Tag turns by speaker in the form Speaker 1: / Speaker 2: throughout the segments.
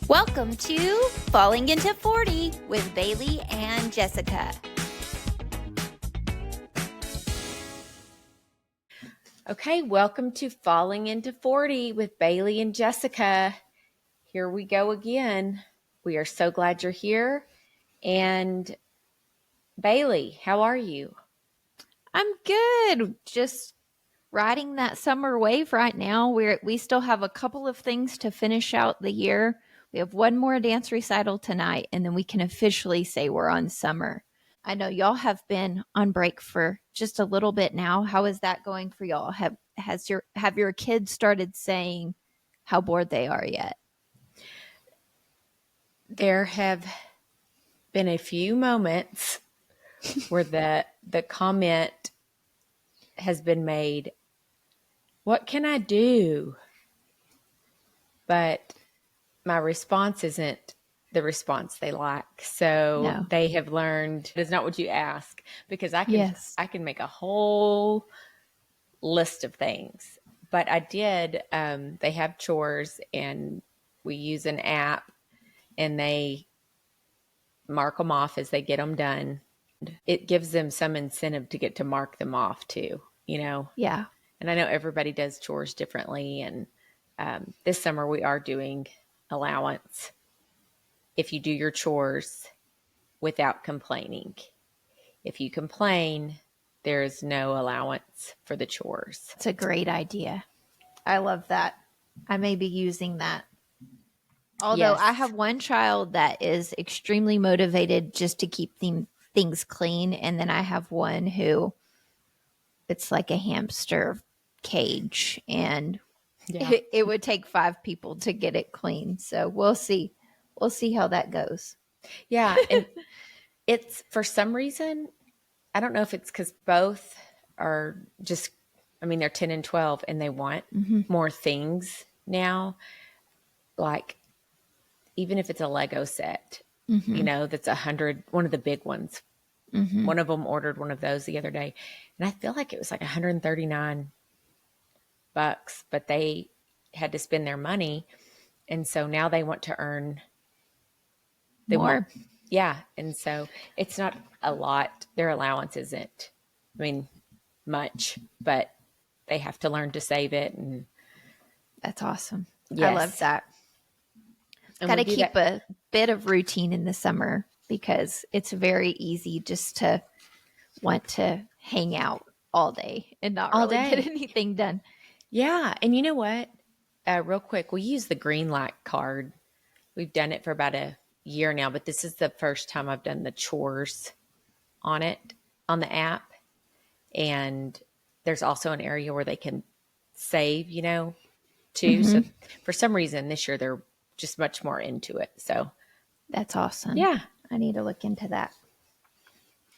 Speaker 1: Welcome to Falling into 40 with Bailey and Jessica.
Speaker 2: Okay, welcome to Falling into 40 with Bailey and Jessica. Here we go again. We are so glad you're here. And Bailey, how are you?
Speaker 1: I'm good. Just riding that summer wave right now. We still have a couple of things to finish out the year. We have one more dance recital tonight, and then we can officially say we're on summer. I know y'all have been on break for just a little bit now. How is that going for y'all? Have your kids started saying how bored they are yet?
Speaker 2: There have been a few moments where the comment has been made, "What can I do?" But my response isn't the response they like. So
Speaker 1: No.
Speaker 2: They have learned it's not what you ask, because I can make a whole list of things. But I did, they have chores and we use an app and they mark them off as they get them done. It gives them some incentive to get to mark them off too, you know?
Speaker 1: Yeah.
Speaker 2: And I know everybody does chores differently. And this summer we are doing allowance if you do your chores without complaining. If you complain, there is no allowance for the chores.
Speaker 1: It's a great idea. I love that. I may be using that. Although
Speaker 2: Yes.
Speaker 1: I have one child that is extremely motivated just to keep things clean. And then I have one who it's like a hamster cage and it would take 5 people to get it clean. So we'll see. We'll see how that goes.
Speaker 2: Yeah. And it's, for some reason, I don't know if it's because both are just, they're 10 and 12 and they want more things now. Like, even if it's a Lego set, you know, that's 100, one of the big ones. One of them ordered one of those the other day. And I feel like it was like $139, but they had to spend their money. And so now they want to earn
Speaker 1: more.
Speaker 2: Yeah. And so it's not a lot. Their allowance isn't, much, but they have to learn to save it. And
Speaker 1: that's awesome.
Speaker 2: Yes.
Speaker 1: I love that. Got to keep a bit of routine in the summer because it's very easy just to want to hang out all day and not really get anything done.
Speaker 2: Yeah. And you know what? Real quick, we use the Greenlight card. We've done it for about a year now, but this is the first time I've done the chores on it, on the app. And there's also an area where they can save, you know, too. So for some reason this year they're just much more into it. So
Speaker 1: that's awesome.
Speaker 2: Yeah.
Speaker 1: I need to look into that.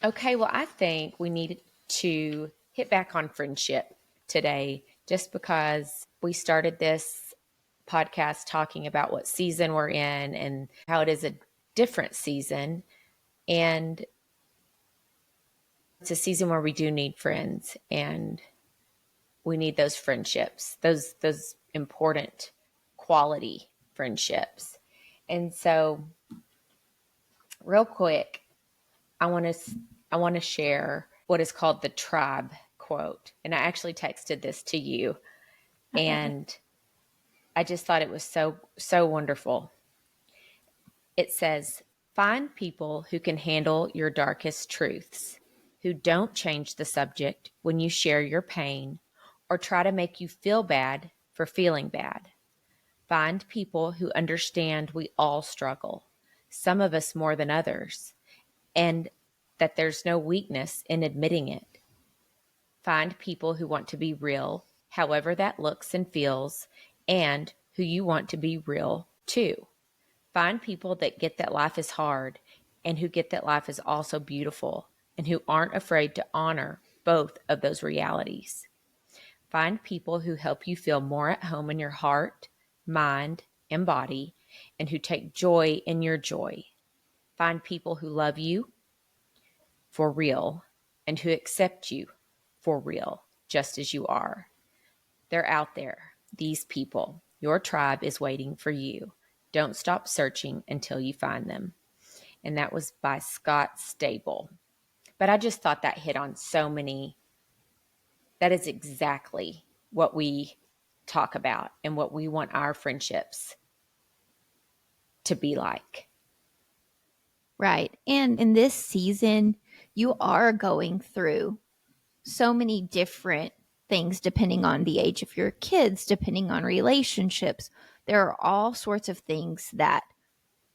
Speaker 2: Okay. Well, I think we need to hit back on friendship today, just because we started this podcast talking about what season we're in and how it is a different season. And it's a season where we do need friends, and we need those friendships, those important quality friendships. And so real quick, I want to share what is called the tribe quote. And I actually texted this to you, and I just thought it was so wonderful. It says, "Find people who can handle your darkest truths, who don't change the subject when you share your pain or try to make you feel bad for feeling bad. Find people who understand we all struggle, some of us more than others, and that there's no weakness in admitting it. Find people who want to be real, however that looks and feels, and who you want to be real too. Find people that get that life is hard and who get that life is also beautiful and who aren't afraid to honor both of those realities. Find people who help you feel more at home in your heart, mind, and body, and who take joy in your joy. Find people who love you for real and who accept you for real, just as you are. They're out there, these people. Your tribe is waiting for you. Don't stop searching until you find them. And that was by Scott Stable. But I just thought that hit on so many. That is exactly what we talk about and what we want our friendships to be like.
Speaker 1: Right. And in this season, you are going through so many different things depending on the age of your kids, depending on relationships. There are all sorts of things that,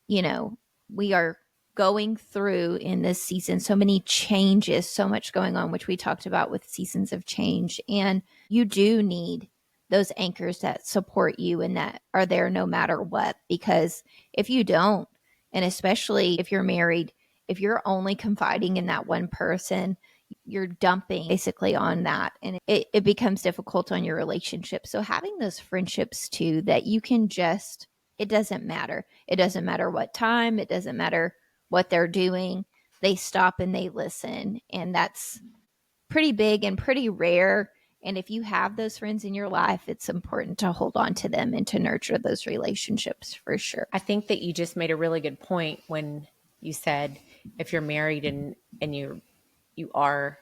Speaker 1: we are going through in this season. So many changes, so much going on, which we talked about with seasons of change. And you do need those anchors that support you and that are there no matter what. Because if you don't, and especially if you're married, if you're only confiding in that one person, you're dumping basically on that, and it becomes difficult on your relationship. So having those friendships too, that you can just, it doesn't matter. It doesn't matter what time, it doesn't matter what they're doing. They stop and they listen. And that's pretty big and pretty rare. And if you have those friends in your life, it's important to hold on to them and to nurture those relationships for sure.
Speaker 2: I think that you just made a really good point when you said if you're married and you are,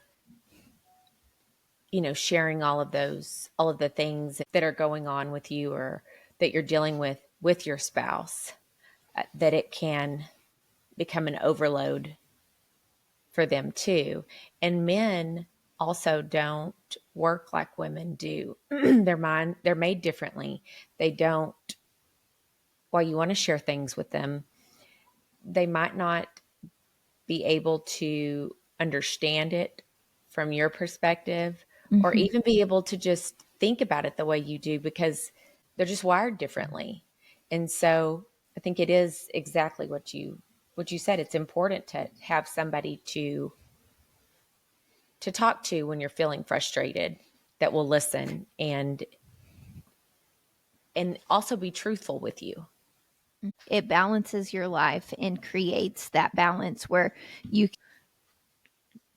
Speaker 2: sharing all of the things that are going on with you or that you're dealing with your spouse, that it can become an overload for them too. And men also don't work like women do. They're made differently. They don't, while you want to share things with them, they might not be able to understand it from your perspective or even be able to just think about it the way you do because they're just wired differently. And so I think it is exactly what you said. It's important to have somebody to talk to when you're feeling frustrated that will listen and also be truthful with you.
Speaker 1: It balances your life and creates that balance where you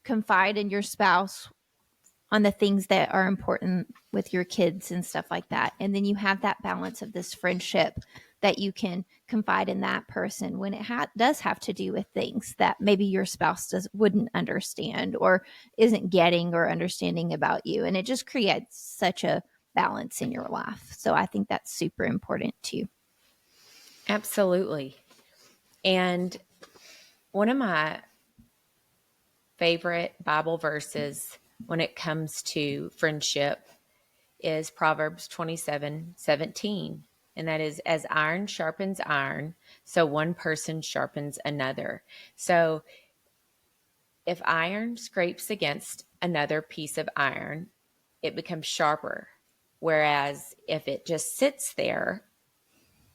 Speaker 1: confide in your spouse on the things that are important with your kids and stuff like that. And then you have that balance of this friendship that you can confide in that person when it does have to do with things that maybe your spouse wouldn't understand or isn't getting or understanding about you. And it just creates such a balance in your life. So I think that's super important too.
Speaker 2: Absolutely. And one of my favorite Bible verses when it comes to friendship is Proverbs 27:17. And that is, as iron sharpens iron, so one person sharpens another. So if iron scrapes against another piece of iron, it becomes sharper. Whereas if it just sits there,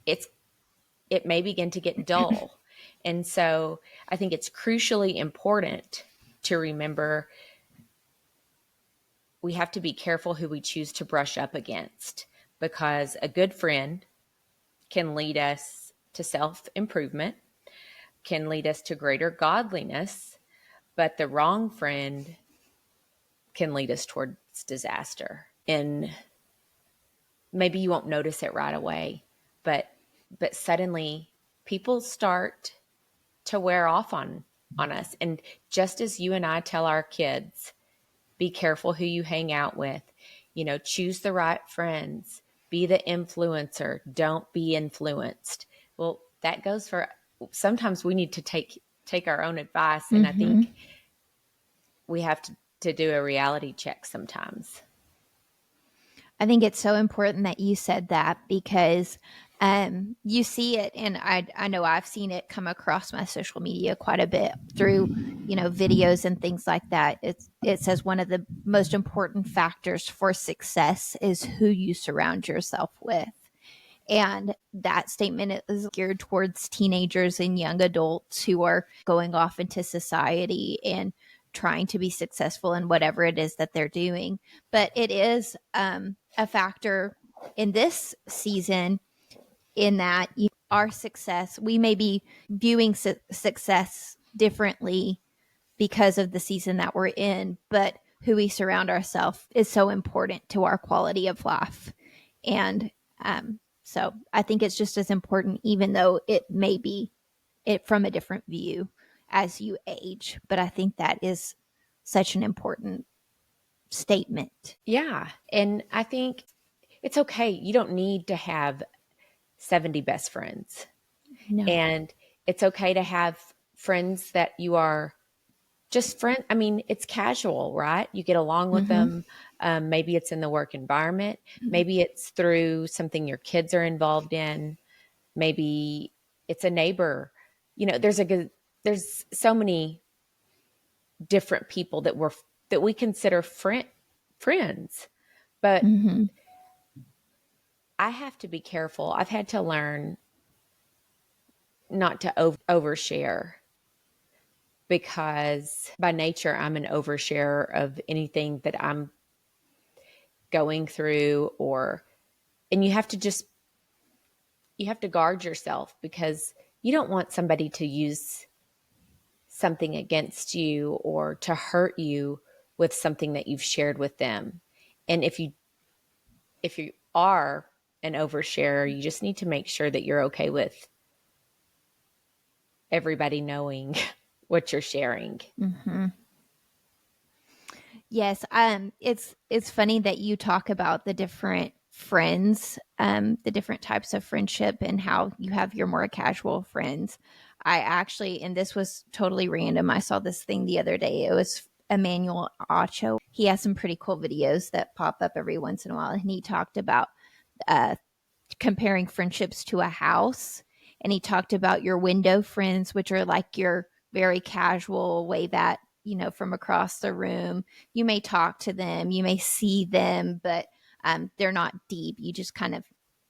Speaker 2: it may begin to get dull. And so I think it's crucially important to remember we have to be careful who we choose to brush up against, because a good friend can lead us to self-improvement, can lead us to greater godliness, but the wrong friend can lead us towards disaster. And maybe you won't notice it right away, but suddenly people start to wear off on us. And just as you and I tell our kids, be careful who you hang out with, choose the right friends, be the influencer, don't be influenced. Well, that goes for, sometimes we need to take our own advice. And I think we have to do a reality check sometimes.
Speaker 1: I think it's so important that you said that because you see it, and I know I've seen it come across my social media quite a bit through, videos and things like that. It says one of the most important factors for success is who you surround yourself with. And that statement is geared towards teenagers and young adults who are going off into society and trying to be successful in whatever it is that they're doing. But it is a factor in this season in that our success, we may be viewing success differently because of the season that we're in, but who we surround ourselves is so important to our quality of life. And So I think it's just as important, even though it may be it from a different view as you age. But I think that is such an important statement.
Speaker 2: Yeah. And I think it's okay. You don't need to have 70 best friends.
Speaker 1: No.
Speaker 2: And it's okay to have friends that you are just friend. I mean, it's casual, right? You get along with them. Maybe it's in the work environment. Maybe it's through something your kids are involved in. Maybe it's a neighbor. You know, there's so many different people that we consider friends. But
Speaker 1: Mm-hmm.
Speaker 2: I have to be careful. I've had to learn not to overshare, because by nature I'm an oversharer of anything that I'm going through, and you have to guard yourself, because you don't want somebody to use something against you or to hurt you with something that you've shared with them. And if you are an oversharer, you just need to make sure that you're okay with everybody knowing what you're sharing.
Speaker 1: Mm-hmm. Yes, it's funny that you talk about the different friends, the different types of friendship, and how you have your more casual friends. I actually, and this was totally random. I saw this thing the other day. It was Emmanuel Acho. He has some pretty cool videos that pop up every once in a while, and he talked about uh, comparing friendships to a house. And he talked about your window friends, which are like your very casual way that, from across the room, you may talk to them, you may see them, but they're not deep. You just kind of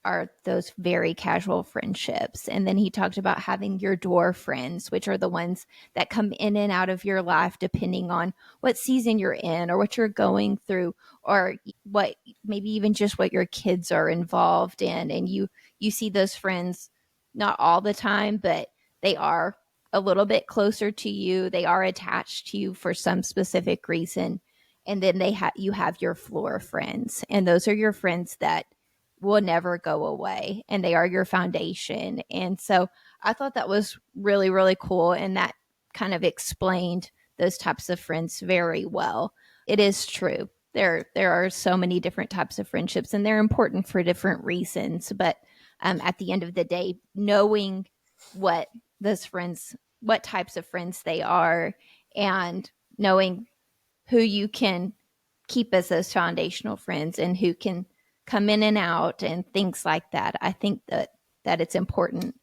Speaker 1: are those very casual friendships. And then he talked about having your door friends, which are the ones that come in and out of your life depending on what season you're in or what you're going through, or what maybe even just what your kids are involved in. And you see those friends not all the time, but they are a little bit closer to you. They are attached to you for some specific reason. And then you have your floor friends, and those are your friends that will never go away, and they are your foundation. And so I thought that was really, really cool, and that kind of explained those types of friends very well. It is true. There are so many different types of friendships, and they're important for different reasons. But at the end of the day, knowing what those friends, what types of friends they are, and knowing who you can keep as those foundational friends and who can come in and out and things like that. I think that it's important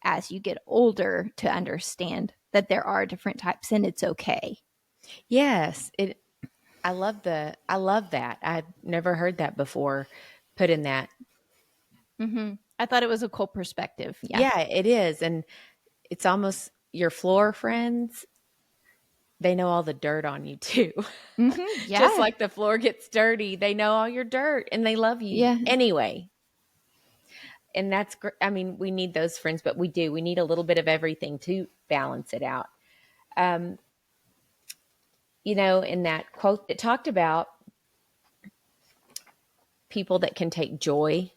Speaker 1: as you get older to understand that there are different types and it's okay.
Speaker 2: Yes, I love that. I've never heard that before put in that.
Speaker 1: Mm-hmm. I thought it was a cool perspective. Yeah.
Speaker 2: Yeah, it is. And it's almost your floor friends, they know all the dirt on you too.
Speaker 1: Mm-hmm.
Speaker 2: Just
Speaker 1: Yeah.
Speaker 2: like the floor gets dirty, they know all your dirt and they love you
Speaker 1: Yeah.
Speaker 2: anyway. And that's great. I mean, we need those friends, but we need a little bit of everything to balance it out. Um, in that quote, it talked about people that can take joy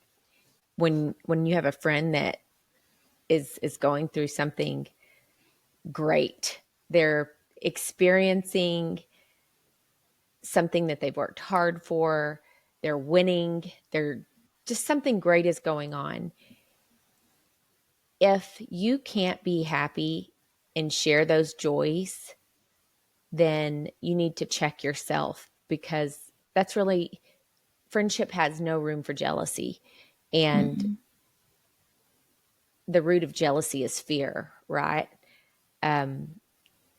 Speaker 2: when you have a friend that is going through something great. They're experiencing something that they've worked hard for. They're winning. They're just something great is going on. If you can't be happy and share those joys, then you need to check yourself, because that's really, friendship has no room for jealousy. And
Speaker 1: Mm-hmm.
Speaker 2: the root of jealousy is fear, right?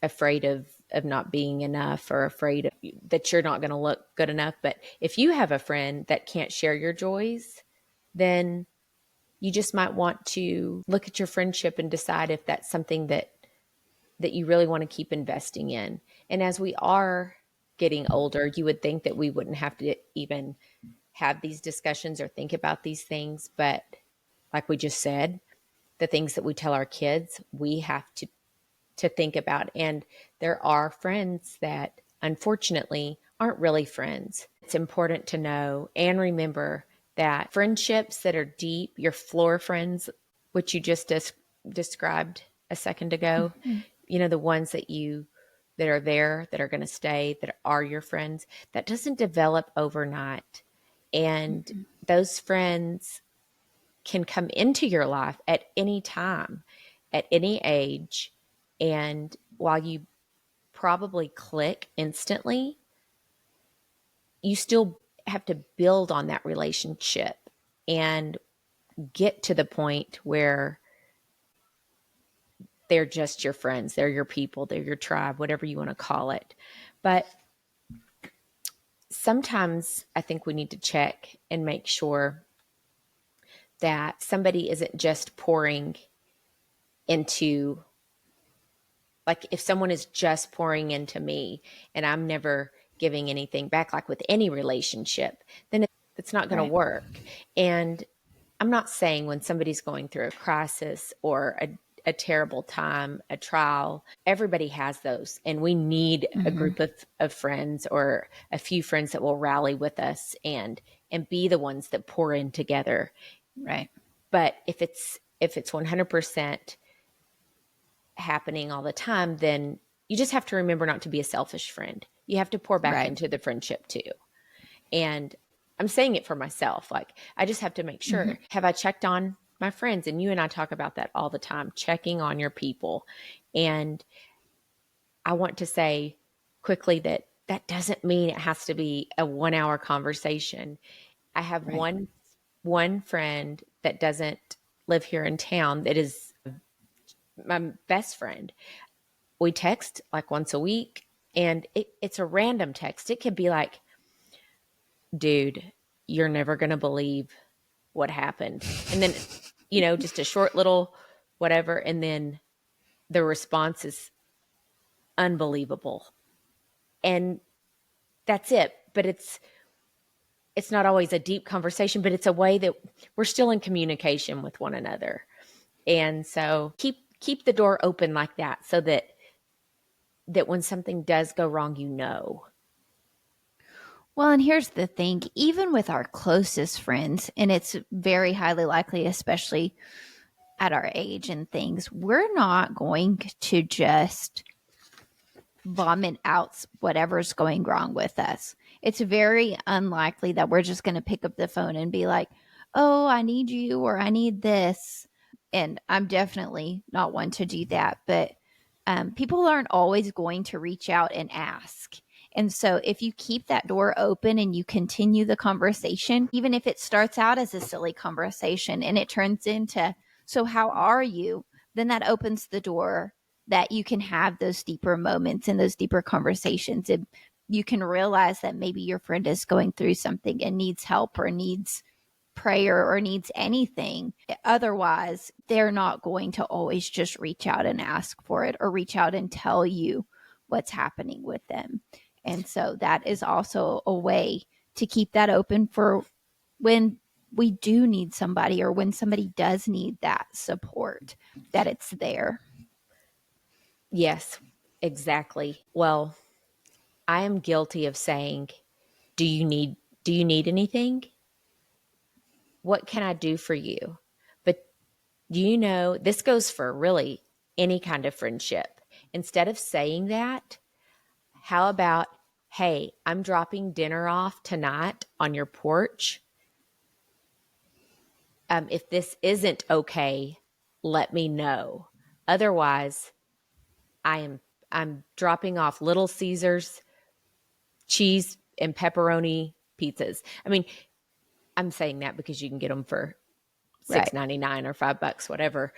Speaker 2: Afraid of not being enough, or afraid that you're not going to look good enough. But if you have a friend that can't share your joys, then you just might want to look at your friendship and decide if that's something that you really want to keep investing in. And as we are getting older, you would think that we wouldn't have to even have these discussions or think about these things. But like we just said, the things that we tell our kids, we have to think about. And there are friends that unfortunately aren't really friends. It's important to know and remember that friendships that are deep, your floor friends, which you just described a second ago, the ones that are there, that are going to stay, that are your friends, that doesn't develop overnight. And those friends can come into your life at any time, at any age. And while you probably click instantly, you still have to build on that relationship and get to the point where they're just your friends, they're your people, they're your tribe, whatever you want to call it. But sometimes I think we need to check and make sure that somebody isn't just pouring into, like if someone is just pouring into me and I'm never giving anything back, like with any relationship, then it's not going to work. And I'm not saying when somebody's going through a crisis or a terrible time, a trial, everybody has those. And we need a group of friends or a few friends that will rally with us and be the ones that pour in together.
Speaker 1: Right.
Speaker 2: But if it's 100% happening all the time, then you just have to remember not to be a selfish friend. You have to pour back into the friendship too. And I'm saying it for myself. Like, I just have to make sure, have I checked on my friends? And you and I talk about that all the time, checking on your people. And I want to say quickly that doesn't mean it has to be a 1-hour conversation. I have one friend that doesn't live here in town that is my best friend. We text like once a week, and it's a random text. It could be like, dude, you're never going to believe what happened. And then, just a short little whatever. And then the response is unbelievable. And that's it. But it's not always a deep conversation, but it's a way that we're still in communication with one another. And so keep the door open like that, so that when something does go wrong.
Speaker 1: Well, and here's the thing, even with our closest friends, and it's very highly likely, especially at our age and things, we're not going to just vomit out whatever's going wrong with us. It's very unlikely that we're just going to pick up the phone and be like, oh, I need you, or I need this. And I'm definitely not one to do that. But people aren't always going to reach out and ask. And so if you keep that door open and you continue the conversation, even if it starts out as a silly conversation and it turns into, so how are you? Then that opens the door that you can have those deeper moments and those deeper conversations. And you can realize that maybe your friend is going through something and needs help or needs prayer or needs anything. Otherwise, they're not going to always just reach out and ask for it or reach out and tell you what's happening with them. And so that is also a way to keep that open for when we do need somebody, or when somebody does need that support, that it's there.
Speaker 2: Yes, exactly. Well, I am guilty of saying, do you need anything? What can I do for you? But this goes for really any kind of friendship. Instead of saying that, how about, hey, I'm dropping dinner off tonight on your porch. If this isn't okay, let me know. Otherwise, I'm dropping off Little Caesars cheese and pepperoni pizzas. I mean, I'm saying that because you can get them for $6.99 or $5, whatever.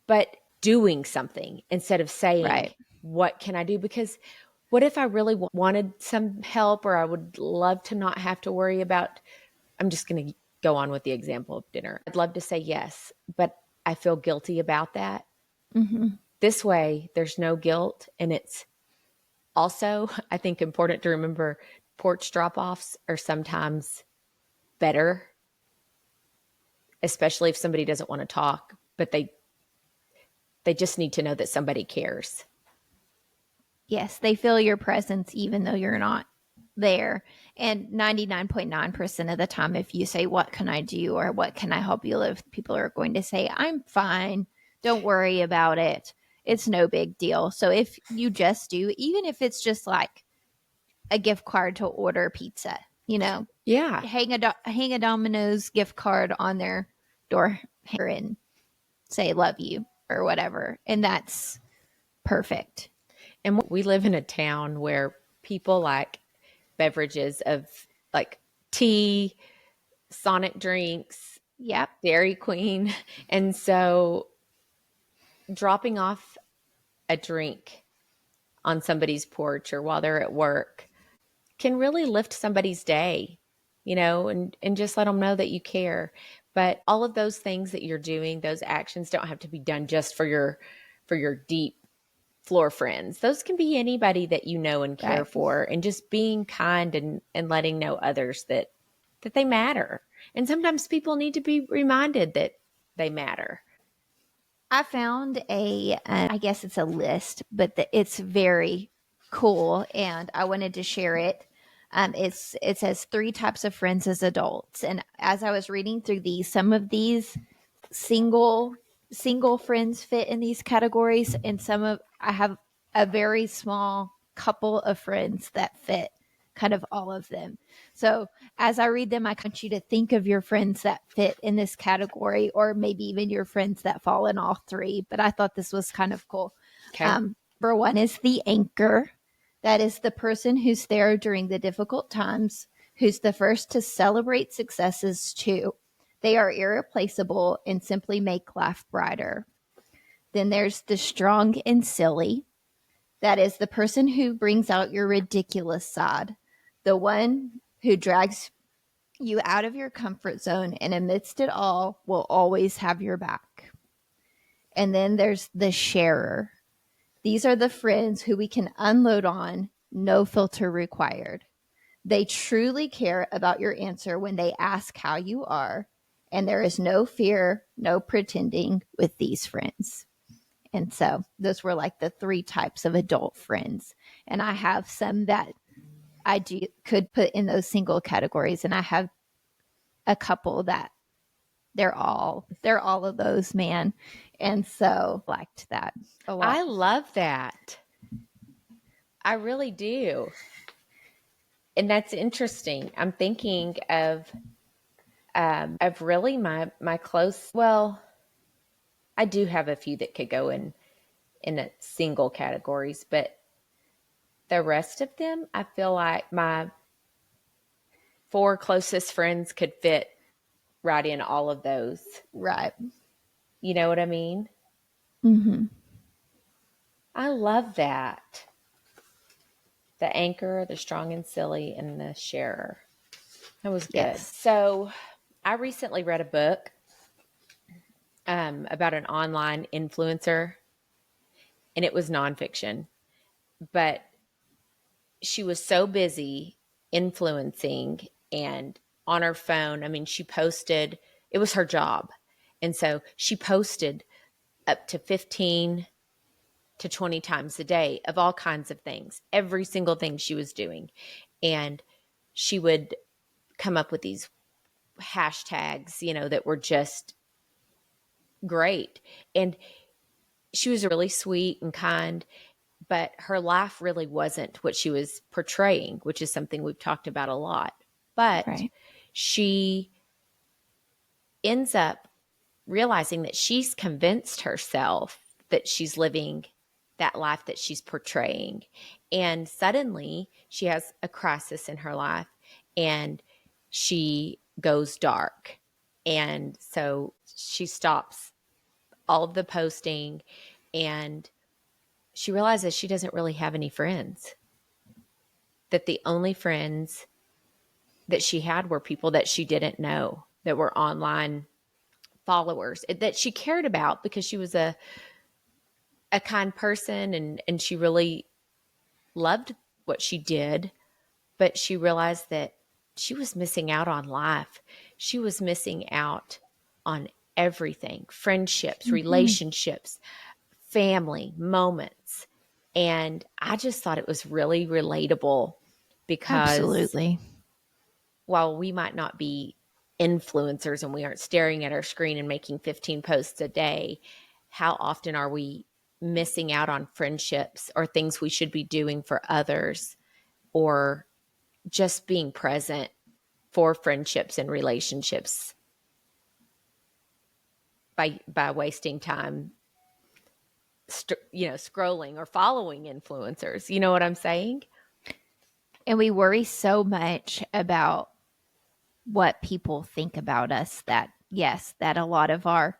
Speaker 2: But doing something instead of saying, what can I do? Because what if I really wanted some help, or I would love to not have to worry about, I'm just going to go on with the example of dinner. I'd love to say yes, but I feel guilty about that. This way, there's no guilt. And it's also, I think, important to remember, porch drop-offs are sometimes better, especially if somebody doesn't want to talk, but they just need to know that somebody cares.
Speaker 1: Yes, they feel your presence even though you're not there. And 99.9% of the time, if you say, "What can I do?" or "What can I help you with?" people are going to say, "I'm fine. Don't worry about it. It's no big deal." So if you just do, even if it's just like a gift card to order pizza,
Speaker 2: Yeah.
Speaker 1: hang a Domino's gift card on their door hanger and say "love you" or whatever. And that's perfect.
Speaker 2: And we live in a town where people like beverages of like tea, Sonic drinks,
Speaker 1: Yep.
Speaker 2: Dairy Queen. And so dropping off a drink on somebody's porch or while they're at work can really lift somebody's day, and just let them know that you care. But all of those things that you're doing, those actions don't have to be done just for your deep floor friends. Those can be anybody that you know and care
Speaker 1: Right.
Speaker 2: for, and just being kind and letting know others that they matter. And sometimes people need to be reminded that they matter.
Speaker 1: I found I guess it's a list, but it's very cool, and I wanted to share it. It says 3 types of friends as adults, and as I was reading through these, some of these single single friends fit in these categories, and I have a very small couple of friends that fit kind of all of them. So as I read them, I want you to think of your friends that fit in this category, or maybe even your friends that fall in all 3. But I thought this was kind of cool.
Speaker 2: Okay.
Speaker 1: For one is the anchor. That is the person who's there during the difficult times, who's the first to celebrate successes too. They are irreplaceable and simply make life brighter. Then there's the strong and silly. That is the person who brings out your ridiculous side, the one who drags you out of your comfort zone and amidst it all will always have your back. And then there's the sharer. These are the friends who we can unload on, no filter required. They truly care about your answer when they ask how you are, and there is no fear, no pretending with these friends. And so those were like the 3 types of adult friends. And I have some that could put in those single categories, and I have a couple that they're all of those, man. And so liked that a lot.
Speaker 2: I love that. I really do. And that's interesting. I'm thinking of really my close. Well, I do have a few that could go in a single categories, but the rest of them, I feel like my 4 closest friends could fit right in all of those.
Speaker 1: Right.
Speaker 2: You know what I mean?
Speaker 1: Mm-hmm.
Speaker 2: I love that. The anchor, the strong and silly, and the sharer. That was good.
Speaker 1: Yes.
Speaker 2: So I recently read a book about an online influencer, and it was nonfiction. But she was so busy influencing and on her phone. I mean, she posted, it was her job. And so she posted up to 15 to 20 times a day of all kinds of things, every single thing she was doing. And she would come up with these hashtags, that were just great. And she was really sweet and kind, but her life really wasn't what she was portraying, which is something we've talked about a lot. But
Speaker 1: Right.
Speaker 2: she ends up realizing that she's convinced herself that she's living that life that she's portraying. And suddenly she has a crisis in her life and she goes dark. And so she stops all of the posting and she realizes she doesn't really have any friends. That the only friends that she had were people that she didn't know, that were online followers that she cared about because she was a kind person and she really loved what she did, but she realized that she was missing out on life. She was missing out on everything, friendships, relationships, family, moments. And I just thought it was really relatable because
Speaker 1: Absolutely.
Speaker 2: while we might not be influencers and we aren't staring at our screen and making 15 posts a day, how often are we missing out on friendships or things we should be doing for others, or just being present for friendships and relationships by wasting time scrolling or following influencers. You know what I'm saying?
Speaker 1: And we worry so much about what people think about us that, yes, that a lot of our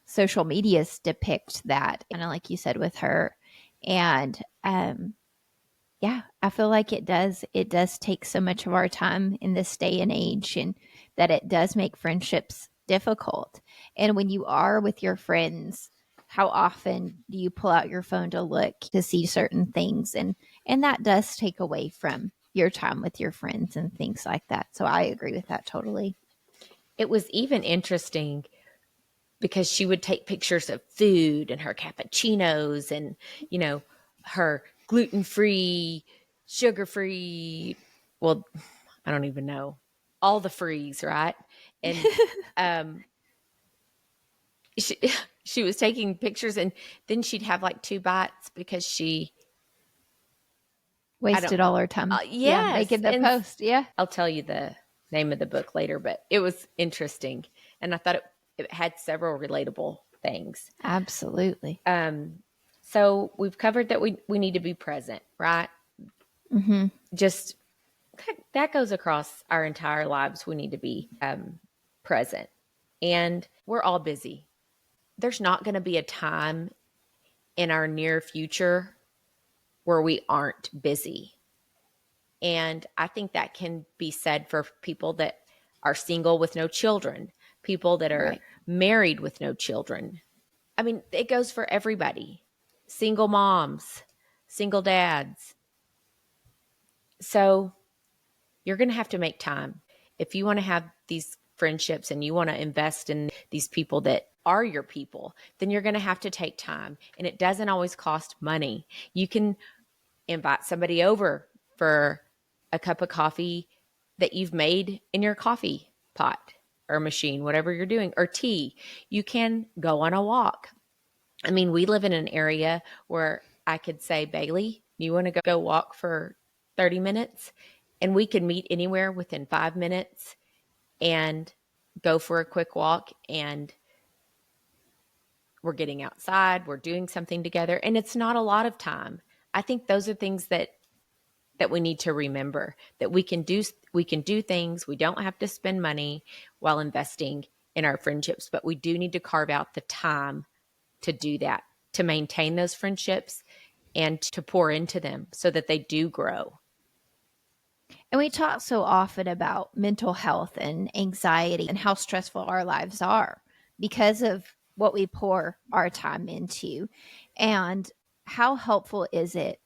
Speaker 1: social medias depict that, kind of like you said with her. And yeah, I feel like it does take so much of our time in this day and age, and that it does make friendships difficult. And when you are with your friends, how often do you pull out your phone to look to see certain things? And that does take away from your time with your friends and things like that. So I agree with that totally.
Speaker 2: It was even interesting because she would take pictures of food and her cappuccinos and, her gluten-free, sugar-free, well, I don't even know, all the frees, right? And um, she, she was taking pictures, and then she'd have like 2 bites because I don't,
Speaker 1: Wasted all our time. Yeah,
Speaker 2: yes.
Speaker 1: making the
Speaker 2: And
Speaker 1: post. Yeah.
Speaker 2: I'll tell you the name of the book later, but it was interesting. And I thought it had several relatable things.
Speaker 1: Absolutely.
Speaker 2: So we've covered that we need to be present, right?
Speaker 1: Mm-hmm.
Speaker 2: Just that goes across our entire lives. We need to be present. And we're all busy. There's not going to be a time in our near future where we aren't busy. And I think that can be said for people that are single with no children, people that are
Speaker 1: Right.
Speaker 2: married with no children. I mean, it goes for everybody. Single moms, single dads. So you're going to have to make time. If you want to have these friendships and you want to invest in these people that are your people, then you're going to have to take time. And it doesn't always cost money. You can invite somebody over for a cup of coffee that you've made in your coffee pot or machine, whatever you're doing, or tea. You can go on a walk. I mean, we live in an area where I could say, Bailey, you want to go walk for 30 minutes? And we could meet anywhere within 5 minutes and go for a quick walk. And we're getting outside, we're doing something together. And it's not a lot of time. I think those are things that we need to remember, that we can do things. We don't have to spend money while investing in our friendships, but we do need to carve out the time to do that, to maintain those friendships and to pour into them so that they do grow.
Speaker 1: And we talk so often about mental health and anxiety and how stressful our lives are because of what we pour our time into. And how helpful is it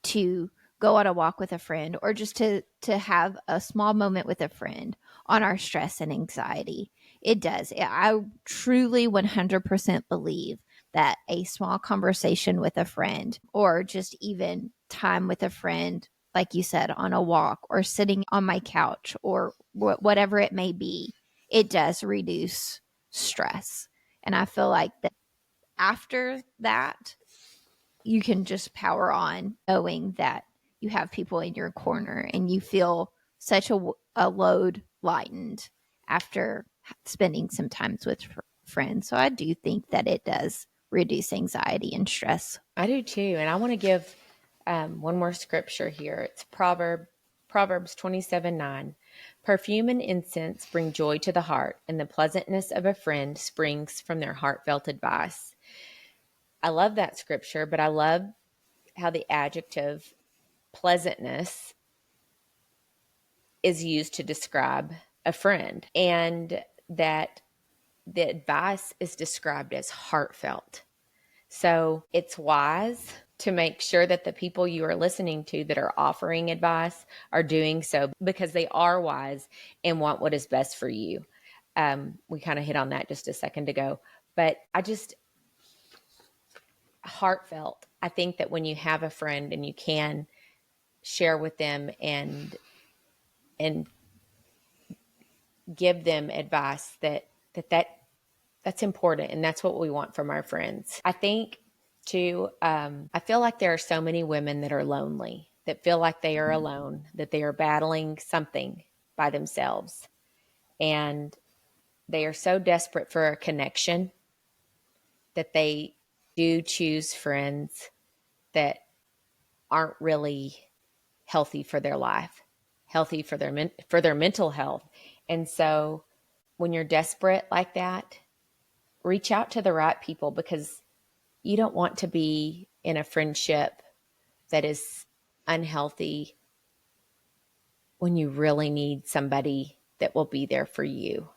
Speaker 1: to go on a walk with a friend, or just to have a small moment with a friend on our stress and anxiety? It does. I truly 100% believe that a small conversation with a friend, or just even time with a friend, like you said, on a walk or sitting on my couch or whatever it may be, it does reduce stress. And I feel like that after that, you can just power on knowing that you have people in your corner and you feel such a load lightened after spending some time with friends. So I do think that it does reduce anxiety and stress.
Speaker 2: I do too. And I want to give one more scripture here. It's Proverbs 27:9. Perfume and incense bring joy to the heart, and the pleasantness of a friend springs from their heartfelt advice. I love that scripture, but I love how the adjective pleasantness is used to describe a friend, and that the advice is described as heartfelt. So it's wise to make sure that the people you are listening to that are offering advice are doing so because they are wise and want what is best for you. We kind of hit on that just a second ago, but heartfelt. I think that when you have a friend and you can share with them and give them advice that's important, and that's what we want from our friends. I think too, I feel like there are so many women that are lonely, that feel like they are alone, that they are battling something by themselves, and they are so desperate for a connection that they do choose friends that aren't really healthy for their life, healthy for their mental health. And so when you're desperate like that, reach out to the right people, because you don't want to be in a friendship that is unhealthy when you really need somebody that will be there for you.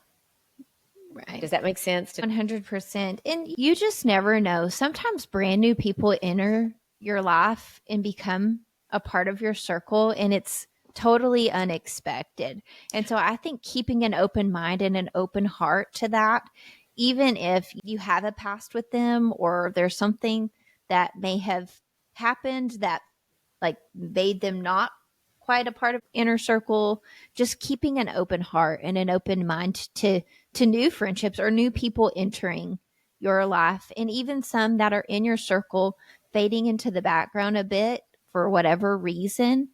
Speaker 1: Right.
Speaker 2: Does that make sense?
Speaker 1: 100%. And you just never know. Sometimes brand new people enter your life and become a part of your circle, and it's totally unexpected. And so I think keeping an open mind and an open heart to that, even if you have a past with them or there's something that may have happened that like made them not quite a part of inner circle, just keeping an open heart and an open mind to new friendships or new people entering your life, and even some that are in your circle fading into the background a bit for whatever reason.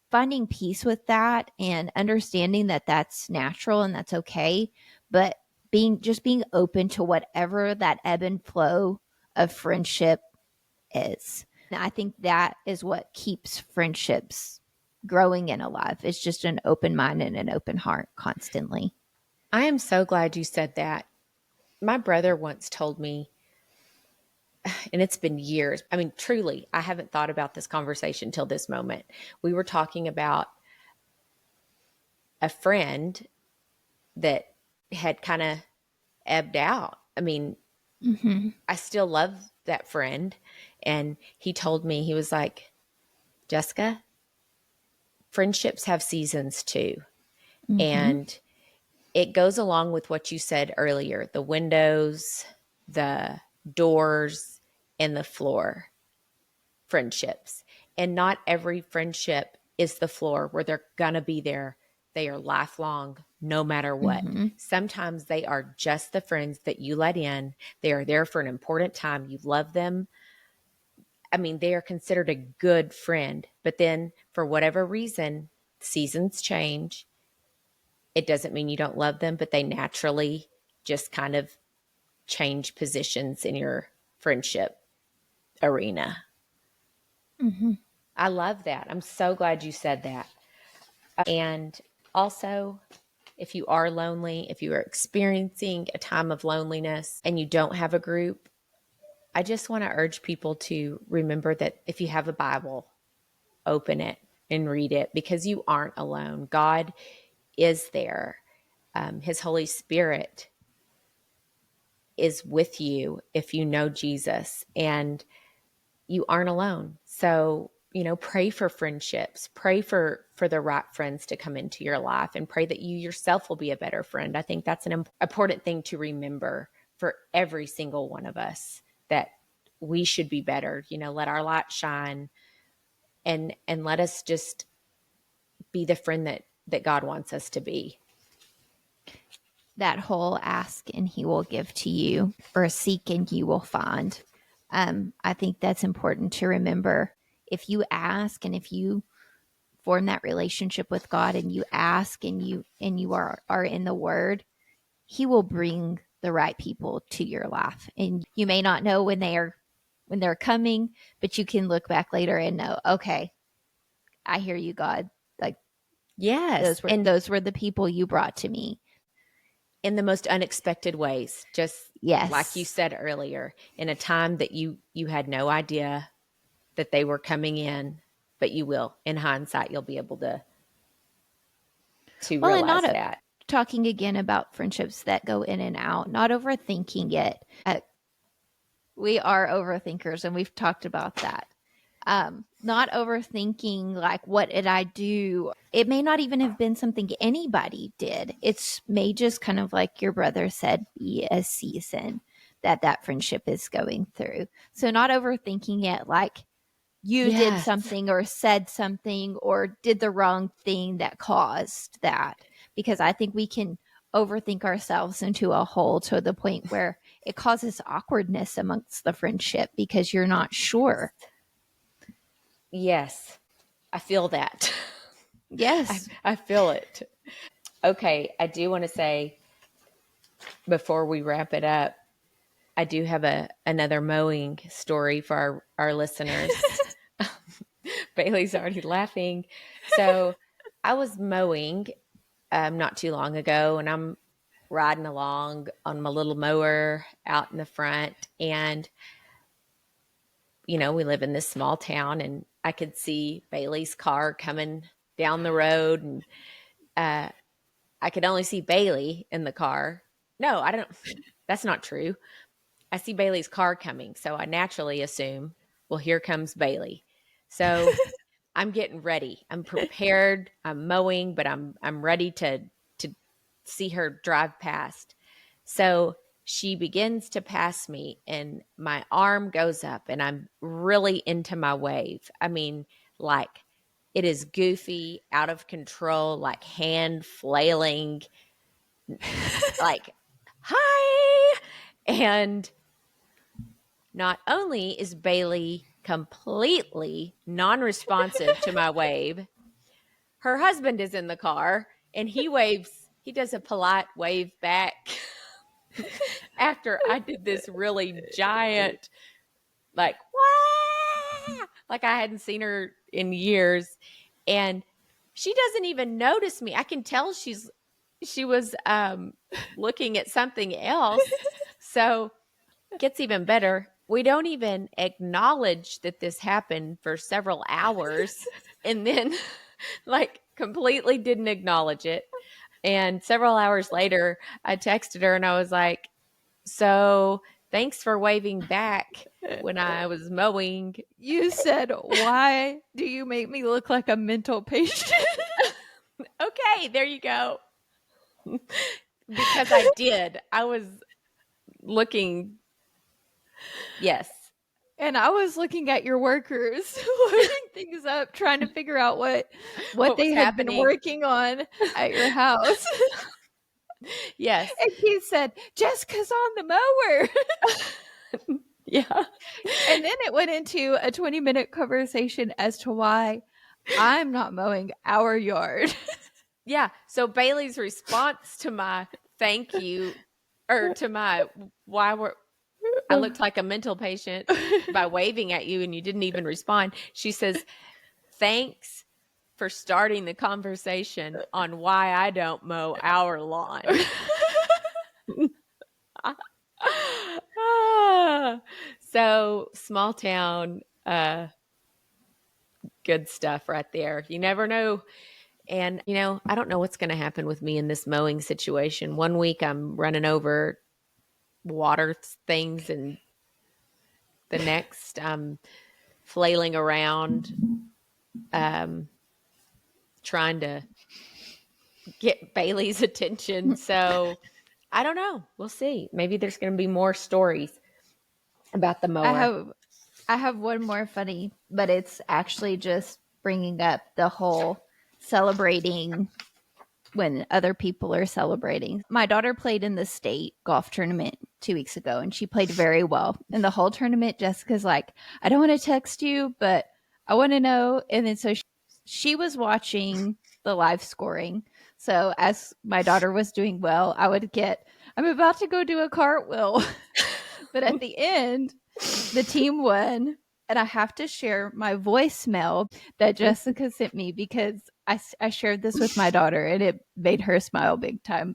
Speaker 1: Finding peace with that and understanding that that's natural and that's okay, but being open to whatever that ebb and flow of friendship is. And I think that is what keeps friendships growing and alive. It's just an open mind and an open heart constantly.
Speaker 2: I am so glad you said that. My brother once told me, and it's been years. I mean, truly, I haven't thought about this conversation till this moment. We were talking about a friend that had kind of ebbed out. I mean, I still love that friend. And he told me, he was like, Jessica, friendships have seasons too. And it goes along with what you said earlier, the windows, the doors, and the floor friendships. And not every friendship is the floor where they're going to be there. They are lifelong, no matter what. Sometimes they are just the friends that you let in. They are there for an important time. You love them. I mean, they are considered a good friend. But then for whatever reason, seasons change. It doesn't mean you don't love them, but they naturally just kind of change positions in your friendship arena. I love that. I'm so glad you said that. And also, if you are lonely, if you are experiencing a time of loneliness and you don't have a group, I just want to urge people to remember that if you have a Bible, open it and read it, because you aren't alone. God is there. His Holy Spirit is with you if you know Jesus, and you aren't alone. So, pray for friendships, pray for the right friends to come into your life, and pray that you yourself will be a better friend. I think that's an important thing to remember for every single one of us, that we should be better, let our light shine, and let us just be the friend that God wants us to be.
Speaker 1: That whole ask and he will give to you, or seek and you will find. I think that's important to remember. If you ask and if you form that relationship with God and you ask and you are in the word, he will bring the right people to your life. And you may not know when they're coming, but you can look back later and know, okay, I hear you, God. Like,
Speaker 2: yes,
Speaker 1: those were the people you brought to me
Speaker 2: in the most unexpected ways. Just
Speaker 1: yes,
Speaker 2: like you said earlier, in a time that you had no idea that they were coming in, but you will. In hindsight, you'll be able to realize that.
Speaker 1: Talking again about friendships that go in and out, not overthinking it. We are overthinkers, and we've talked about that. Not overthinking, like, what did I do? It may not even have been something anybody did. It's may just kind of like your brother said, be a season that friendship is going through. So not overthinking it, like, you did
Speaker 2: Yes.
Speaker 1: something or said something or did the wrong thing that caused that. Because I think we can overthink ourselves into a hole to the point where it causes awkwardness amongst the friendship because you're not sure.
Speaker 2: Yes. I feel that.
Speaker 1: Yes.
Speaker 2: I feel it. Okay. I do want to say before we wrap it up, I do have another mowing story for our listeners. Bailey's already laughing. So I was mowing not too long ago, and I'm riding along on my little mower out in the front. And, we live in this small town, and I could see Bailey's car coming down the road. And I could only see Bailey in the car. No, I don't. That's not true. I see Bailey's car coming. So I naturally assume, well, here comes Bailey. So I'm getting ready. I'm prepared. I'm mowing, but I'm ready to see her drive past. So she begins to pass me, and my arm goes up, and I'm really into my wave. I mean, like it is goofy, out of control, like hand flailing, like, hi. And not only is Bailey completely non responsive to my wave, her husband is in the car and he waves, he does a polite wave back after I did this really giant, like, wah! Like I hadn't seen her in years. And she doesn't even notice me. I can tell she was looking at something else. So it gets even better. We don't even acknowledge that this happened for several hours, and then like completely didn't acknowledge it. And several hours later, I texted her and I was like, so thanks for waving back when I was mowing.
Speaker 1: You said, why do you make me look like a mental patient?
Speaker 2: Okay, there you go. Because I did. I was looking. Yes.
Speaker 1: And I was looking at your workers, loading things up, trying to figure out what they had been working on at your house.
Speaker 2: Yes.
Speaker 1: And he said, Jessica's on the mower.
Speaker 2: Yeah.
Speaker 1: And then it went into a 20-minute conversation as to why I'm not mowing our yard.
Speaker 2: Yeah. So Bailey's response to my thank you, or to my I looked like a mental patient by waving at you and you didn't even respond. She says, thanks for starting the conversation on why I don't mow our lawn. So small town, good stuff right there. You never know. And, I don't know what's going to happen with me in this mowing situation. One week I'm running over water things, and the next I'm flailing around, trying to get Bailey's attention. So I don't know. We'll see. Maybe there's going to be more stories about the mower.
Speaker 1: I have one more funny, but it's actually just bringing up the whole celebrating when other people are celebrating. My daughter played in the state golf tournament 2 weeks ago, and she played very well. And the whole tournament, Jessica's like, I don't want to text you, but I want to know. And then so she was watching the live scoring. So as my daughter was doing well, I would get, I'm about to go do a cartwheel. But at the end, the team won. And I have to share my voicemail that Jessica sent me because I shared this with my daughter and it made her smile big time.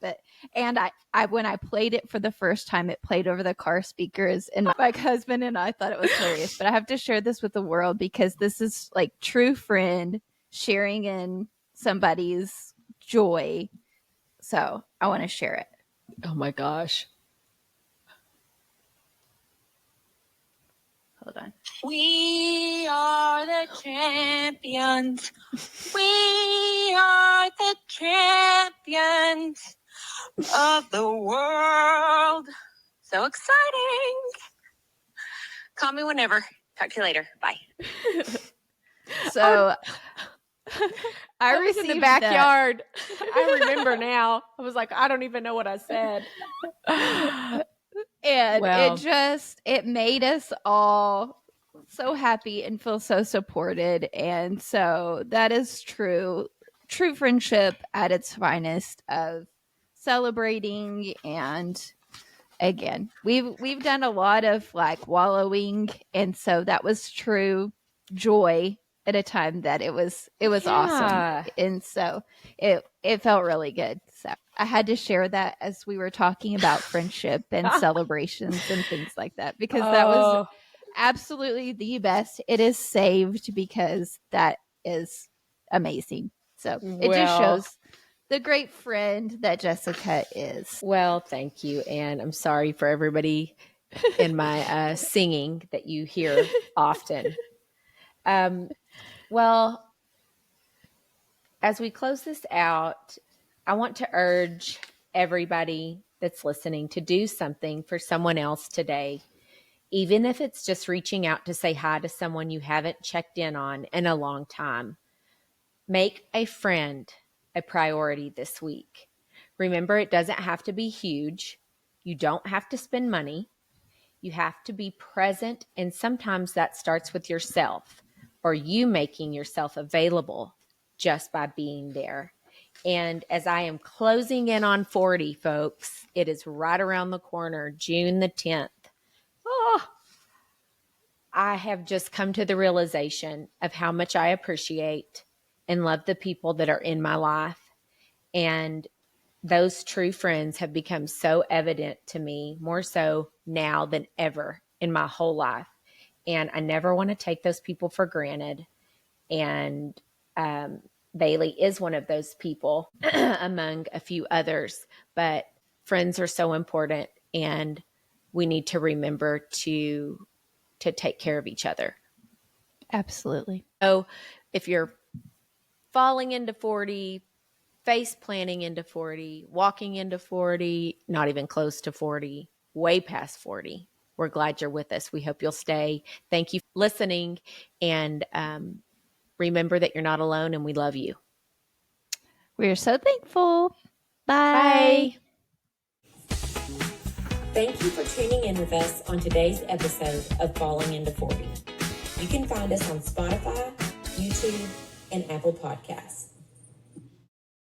Speaker 1: And I when I played it for the first time, it played over the car speakers, and my husband and I thought it was hilarious. But I have to share this with the world because this is like true friend sharing in somebody's joy. So I want to share it.
Speaker 2: Oh my gosh.
Speaker 1: Hold on.
Speaker 3: We are the champions. We are the champions of the world. So exciting. Call me whenever. Talk to you later. Bye.
Speaker 1: So I
Speaker 4: was in the
Speaker 1: received
Speaker 4: backyard. I remember now. I was like, I don't even know what I said.
Speaker 1: and
Speaker 2: Well.
Speaker 1: it made us all so happy and feel so supported. And so that is true friendship at its finest, of celebrating. And again, we've done a lot of like wallowing, and so that was true joy at a time that it was awesome. And so it felt really good. So I had to share that as we were talking about friendship and celebrations and things like that, because that was absolutely the best. It is saved because that is amazing. So it just shows the great friend that Jessica is.
Speaker 2: Well, thank you. And I'm sorry for everybody in my singing that you hear often. Well, as we close this out, I want to urge everybody that's listening to do something for someone else today, even if it's just reaching out to say hi to someone you haven't checked in on in a long time. Make a friend a priority this week. Remember, it doesn't have to be huge. You don't have to spend money. You have to be present, and sometimes that starts with yourself, or you making yourself available just by being there. And as I am closing in on 40, folks, it is right around the corner, June the 10th. Oh, I have just come to the realization of how much I appreciate and love the people that are in my life. And those true friends have become so evident to me, more so now than ever in my whole life. And I never want to take those people for granted. And Bailey is one of those people among a few others. But friends are so important, and we need to remember to take care of each other.
Speaker 1: Absolutely.
Speaker 2: So if you're falling into 40, face planning into 40, walking into 40, not even close to 40, way past 40, we're glad you're with us. We hope you'll stay. Thank you for listening. And remember that you're not alone, and we love you.
Speaker 1: We're so thankful. Bye.
Speaker 2: Thank you for tuning in with us on today's episode of Falling into 40. You can find us on Spotify, YouTube, and Apple Podcasts.